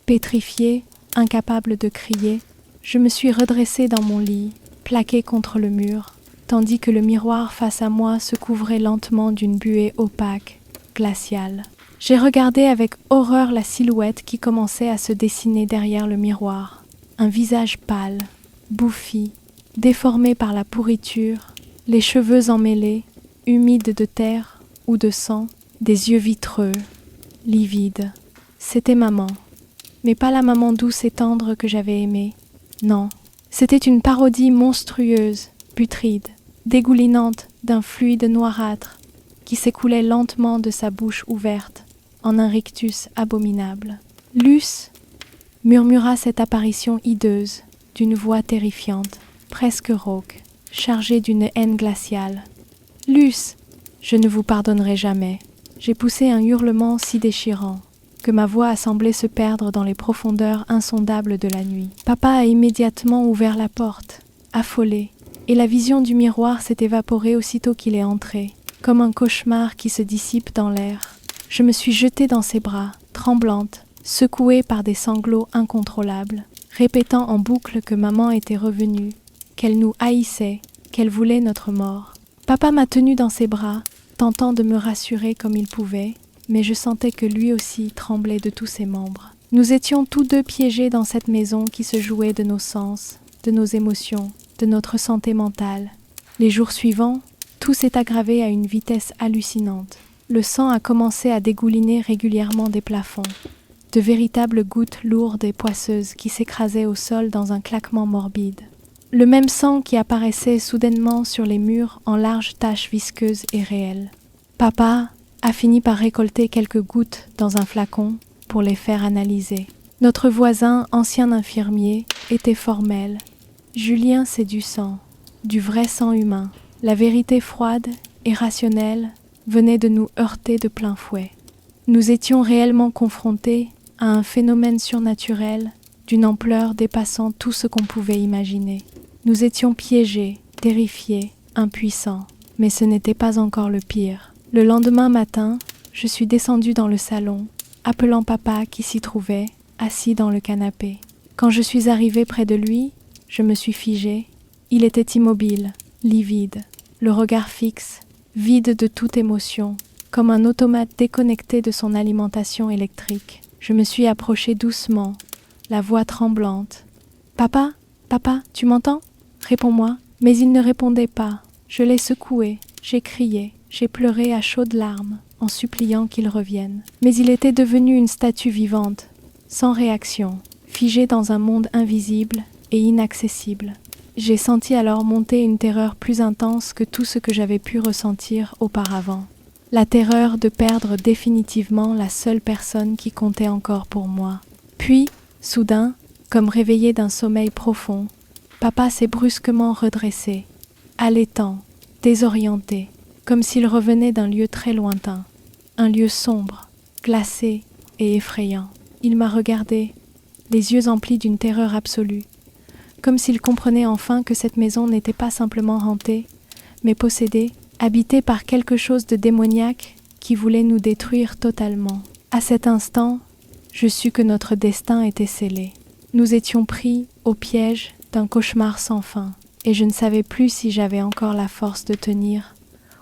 Pétrifiée, incapable de crier, je me suis redressée dans mon lit, plaquée contre le mur, tandis que le miroir face à moi se couvrait lentement d'une buée opaque, glaciale. J'ai regardé avec horreur la silhouette qui commençait à se dessiner derrière le miroir. Un visage pâle, bouffi, déformé par la pourriture, les cheveux emmêlés, humides de terre ou de sang, des yeux vitreux, livides. C'était maman, mais pas la maman douce et tendre que j'avais aimée. Non, c'était une parodie monstrueuse, putride, dégoulinante d'un fluide noirâtre qui s'écoulait lentement de sa bouche ouverte en un rictus abominable. « Luce !» murmura cette apparition hideuse, d'une voix terrifiante, presque rauque, chargée d'une haine glaciale. « Luce ! Je ne vous pardonnerai jamais. » J'ai poussé un hurlement si déchirant que ma voix a semblé se perdre dans les profondeurs insondables de la nuit. Papa a immédiatement ouvert la porte, affolé, et la vision du miroir s'est évaporée aussitôt qu'il est entré, comme un cauchemar qui se dissipe dans l'air. Je me suis jetée dans ses bras, tremblante, secouée par des sanglots incontrôlables, répétant en boucle que maman était revenue, qu'elle nous haïssait, qu'elle voulait notre mort. Papa m'a tenue dans ses bras, tentant de me rassurer comme il pouvait, mais je sentais que lui aussi tremblait de tous ses membres. Nous étions tous deux piégés dans cette maison qui se jouait de nos sens, de nos émotions, de notre santé mentale. Les jours suivants, tout s'est aggravé à une vitesse hallucinante. Le sang a commencé à dégouliner régulièrement des plafonds, de véritables gouttes lourdes et poisseuses qui s'écrasaient au sol dans un claquement morbide. Le même sang qui apparaissait soudainement sur les murs en larges taches visqueuses et réelles. Papa a fini par récolter quelques gouttes dans un flacon pour les faire analyser. Notre voisin, ancien infirmier, était formel. Julien, c'est du sang, du vrai sang humain. La vérité froide et rationnelle venait de nous heurter de plein fouet. Nous étions réellement confrontés à un phénomène surnaturel d'une ampleur dépassant tout ce qu'on pouvait imaginer. Nous étions piégés, terrifiés, impuissants, mais ce n'était pas encore le pire. Le lendemain matin, je suis descendue dans le salon, appelant papa qui s'y trouvait, assis dans le canapé. Quand je suis arrivée près de lui, je me suis figée. Il était immobile, livide, le regard fixe, vide de toute émotion, comme un automate déconnecté de son alimentation électrique. Je me suis approchée doucement, la voix tremblante. « Papa, papa, tu m'entends ? Réponds-moi. » Mais il ne répondait pas. Je l'ai secoué, j'ai crié, j'ai pleuré à chaudes larmes, en suppliant qu'il revienne. Mais il était devenu une statue vivante, sans réaction, figé dans un monde invisible et inaccessible. J'ai senti alors monter une terreur plus intense que tout ce que j'avais pu ressentir auparavant. La terreur de perdre définitivement la seule personne qui comptait encore pour moi. Puis, soudain, comme réveillé d'un sommeil profond, papa s'est brusquement redressé, haletant, désorienté, comme s'il revenait d'un lieu très lointain, un lieu sombre, glacé et effrayant. Il m'a regardé, les yeux emplis d'une terreur absolue, comme s'il comprenait enfin que cette maison n'était pas simplement hantée, mais possédée, habitée par quelque chose de démoniaque qui voulait nous détruire totalement. À cet instant, je sus que notre destin était scellé. Nous étions pris au piège d'un cauchemar sans fin, et je ne savais plus si j'avais encore la force de tenir,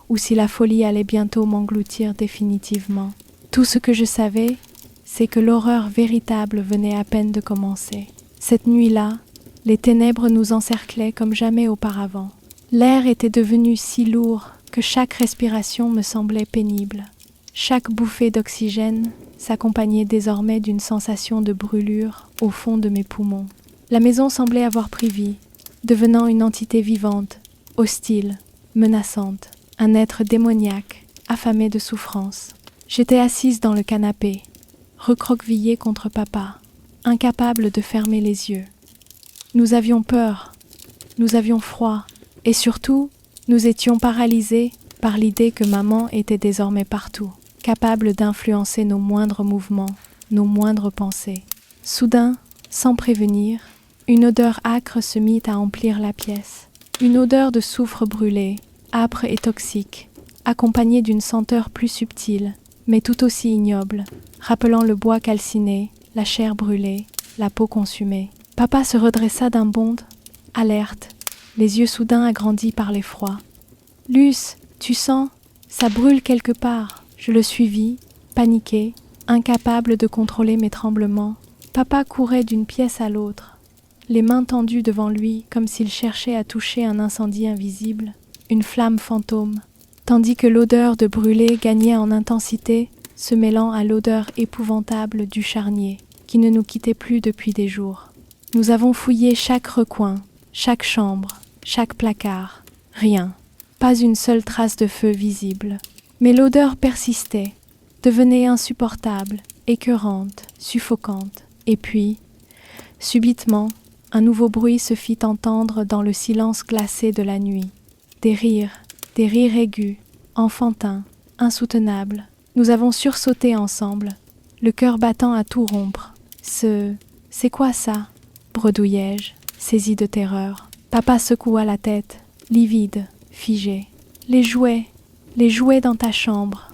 ou si la folie allait bientôt m'engloutir définitivement. Tout ce que je savais, c'est que l'horreur véritable venait à peine de commencer. Cette nuit-là, les ténèbres nous encerclaient comme jamais auparavant. L'air était devenu si lourd que chaque respiration me semblait pénible. Chaque bouffée d'oxygène s'accompagnait désormais d'une sensation de brûlure au fond de mes poumons. La maison semblait avoir pris vie, devenant une entité vivante, hostile, menaçante, un être démoniaque, affamé de souffrance. J'étais assise dans le canapé, recroquevillée contre papa, incapable de fermer les yeux. Nous avions peur, nous avions froid, et surtout, nous étions paralysés par l'idée que maman était désormais partout, capable d'influencer nos moindres mouvements, nos moindres pensées. Soudain, sans prévenir, une odeur âcre se mit à emplir la pièce. Une odeur de soufre brûlé, âpre et toxique, accompagnée d'une senteur plus subtile, mais tout aussi ignoble, rappelant le bois calciné, la chair brûlée, la peau consumée. Papa se redressa d'un bond, alerte, les yeux soudain agrandis par l'effroi. « Luce, tu sens ? Ça brûle quelque part. » Je le suivis, paniqué, incapable de contrôler mes tremblements. Papa courait d'une pièce à l'autre, les mains tendues devant lui comme s'il cherchait à toucher un incendie invisible, une flamme fantôme, tandis que l'odeur de brûlé gagnait en intensité, se mêlant à l'odeur épouvantable du charnier, qui ne nous quittait plus depuis des jours. Nous avons fouillé chaque recoin, chaque chambre, chaque placard. Rien. Pas une seule trace de feu visible. Mais l'odeur persistait, devenait insupportable, écœurante, suffocante. Et puis, subitement, un nouveau bruit se fit entendre dans le silence glacé de la nuit. Des rires aigus, enfantins, insoutenables. Nous avons sursauté ensemble, le cœur battant à tout rompre. C'est quoi ça ? Bredouillai-je, saisi de terreur. Papa secoua la tête, livide, figé. Les jouets dans ta chambre.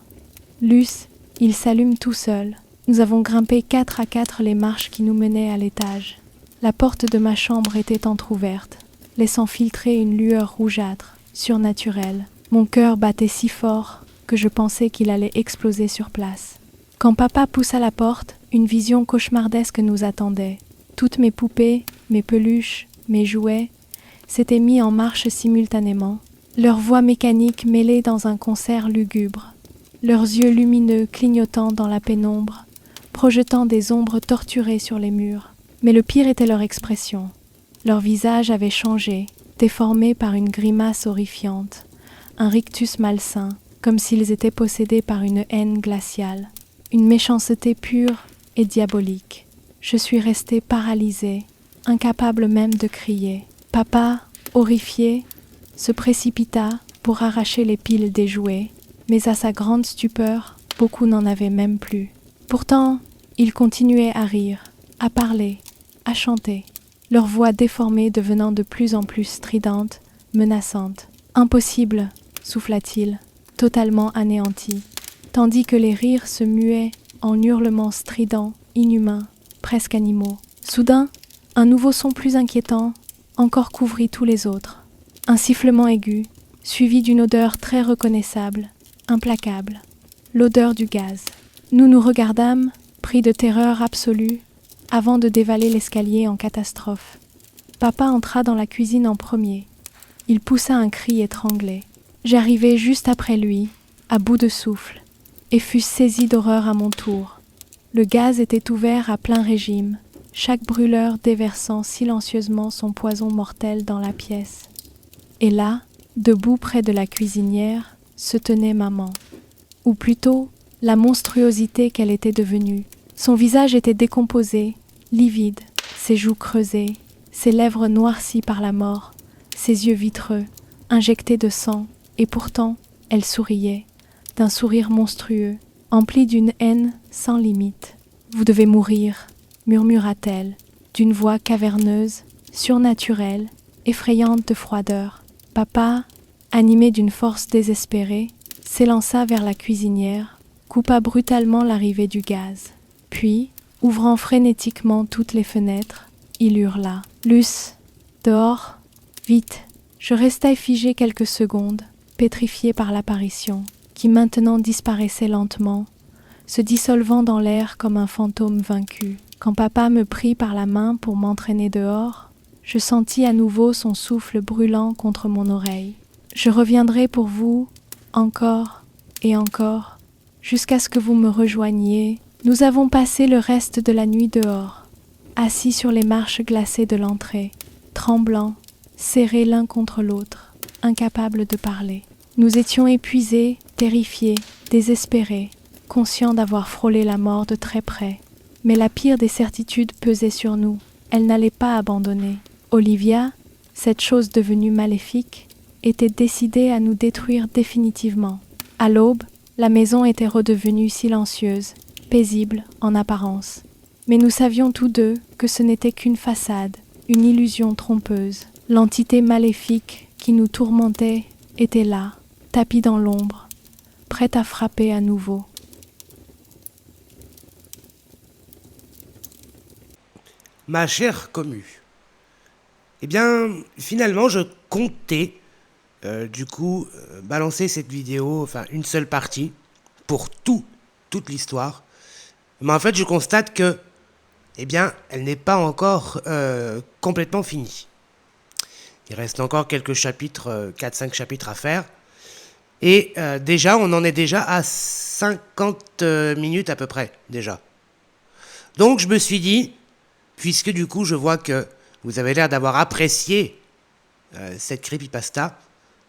Luce, il s'allume tout seul. Nous avons grimpé 4 à 4 les marches qui nous menaient à l'étage. La porte de ma chambre était entr'ouverte, laissant filtrer une lueur rougeâtre, surnaturelle. Mon cœur battait si fort que je pensais qu'il allait exploser sur place. Quand papa poussa la porte, une vision cauchemardesque nous attendait. Toutes mes poupées, mes peluches, mes jouets s'étaient mis en marche simultanément, leurs voix mécaniques mêlées dans un concert lugubre, leurs yeux lumineux clignotant dans la pénombre, projetant des ombres torturées sur les murs. Mais le pire était leur expression. Leur visage avait changé, déformé par une grimace horrifiante, un rictus malsain, comme s'ils étaient possédés par une haine glaciale, une méchanceté pure et diabolique. Je suis restée paralysée, incapable même de crier. Papa, horrifié, se précipita pour arracher les piles des jouets, mais à sa grande stupeur, beaucoup n'en avaient même plus. Pourtant, ils continuaient à rire, à parler, à chanter, leur voix déformée devenant de plus en plus stridente, menaçante. « Impossible !» souffla-t-il, totalement anéanti, tandis que les rires se muaient en hurlements stridents, inhumains, presque animaux. Soudain, Un nouveau son plus inquiétant encore couvrit tous les autres. Un sifflement aigu, suivi d'une odeur très reconnaissable, implacable, l'odeur du gaz. Nous nous regardâmes, pris de terreur absolue, avant de dévaler l'escalier en catastrophe. Papa entra dans la cuisine en premier. Il poussa un cri étranglé. J'arrivai juste après lui, à bout de souffle, et fus saisi d'horreur à mon tour. Le gaz était ouvert à plein régime, chaque brûleur déversant silencieusement son poison mortel dans la pièce. Et là, debout près de la cuisinière, se tenait maman. Ou plutôt, la monstruosité qu'elle était devenue. Son visage était décomposé, livide, ses joues creusées, ses lèvres noircies par la mort, ses yeux vitreux, injectés de sang, et pourtant, elle souriait, d'un sourire monstrueux, empli d'une haine sans limite. « Vous devez mourir », murmura-t-elle, d'une voix caverneuse, surnaturelle, effrayante de froideur. Papa, animé d'une force désespérée, s'élança vers la cuisinière, coupa brutalement l'arrivée du gaz. Puis, ouvrant frénétiquement toutes les fenêtres, il hurla. « Luce, dehors, vite !» Je restai figé quelques secondes, pétrifié par l'apparition, qui maintenant disparaissait lentement, se dissolvant dans l'air comme un fantôme vaincu. Quand papa me prit par la main pour m'entraîner dehors, je sentis à nouveau son souffle brûlant contre mon oreille. « Je reviendrai pour vous, encore et encore, jusqu'à ce que vous me rejoigniez. » Nous avons passé le reste de la nuit dehors, assis sur les marches glacées de l'entrée, tremblants, serrés l'un contre l'autre, incapables de parler. Nous étions épuisés, terrifiés, désespérés, conscients d'avoir frôlé la mort de très près. Mais la pire des certitudes pesait sur nous. Elle n'allait pas abandonner. Olivia, cette chose devenue maléfique, était décidée à nous détruire définitivement. À l'aube, la maison était redevenue silencieuse, paisible en apparence. Mais nous savions tous deux que ce n'était qu'une façade, une illusion trompeuse. L'entité maléfique qui nous tourmentait était là, tapie dans l'ombre, prête à frapper à nouveau. Ma chère commu, eh bien, finalement, je comptais, balancer cette vidéo, enfin, une seule partie, pour toute l'histoire. Mais en fait, je constate que, eh bien, elle n'est pas encore complètement finie. Il reste encore quelques chapitres, 4-5 chapitres à faire. Et déjà, on en est déjà à 50 minutes à peu près, déjà. Donc, je me suis dit, puisque du coup, je vois que vous avez l'air d'avoir apprécié cette creepypasta,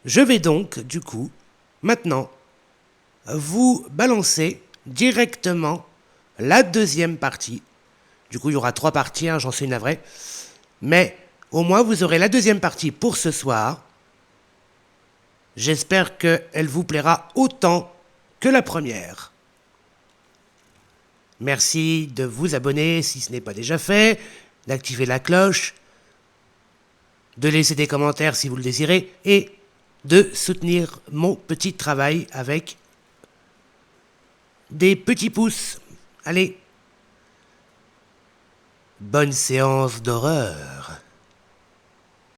je vais donc, du coup, maintenant, vous balancer directement la deuxième partie. Du coup, il y aura 3 parties, hein, j'en suis navré. Mais au moins, vous aurez la deuxième partie pour ce soir. J'espère qu'elle vous plaira autant que la première. Merci de vous abonner si ce n'est pas déjà fait, d'activer la cloche, de laisser des commentaires si vous le désirez, et de soutenir mon petit travail avec des petits pouces. Allez, bonne séance d'horreur.